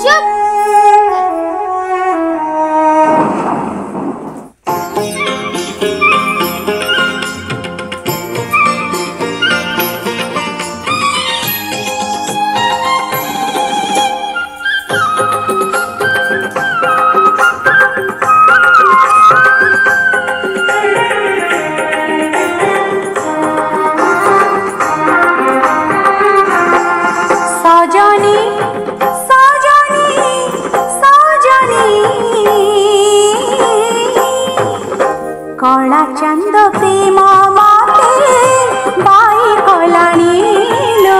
चुप। सजनी सजनी सजनी कला चंद प्रेम माते बाई कलानी लो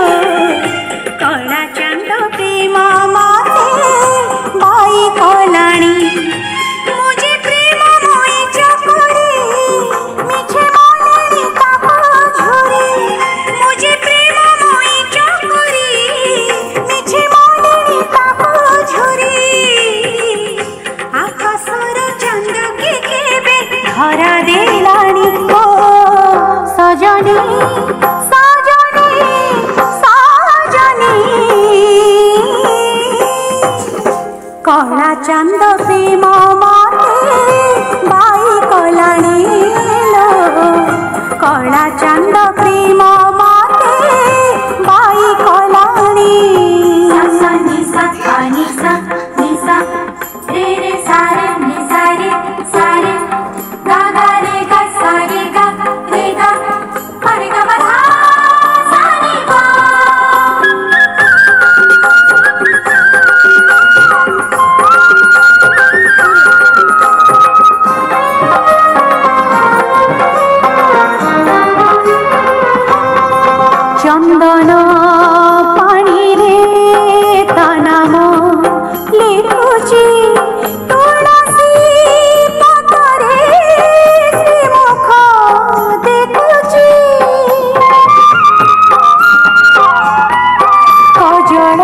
कला चंद प्रेम माते बाई कलानी मुझे प्रेम मोई चकोरी मिछे मननी ताको झोरी मुझे प्रेम मोई चकोरी मिछे मननी ताको झोरी आकाशर चंद के केबे धरा देलानी ओ सजनी सजनी सजनी कला चंद प्रेम माते बाई कलानी लो कला चंद प्रेम माते बाई कलानी सा नि सा नि सा रे रे सा रे नि सा रे गा गा रे गा सा रे गा रे गा रे गा मा धा सा नि पा। चंदन पानी रे ता नाम लिखुची तुलसी पतरे श्रीमुख देखुची कजल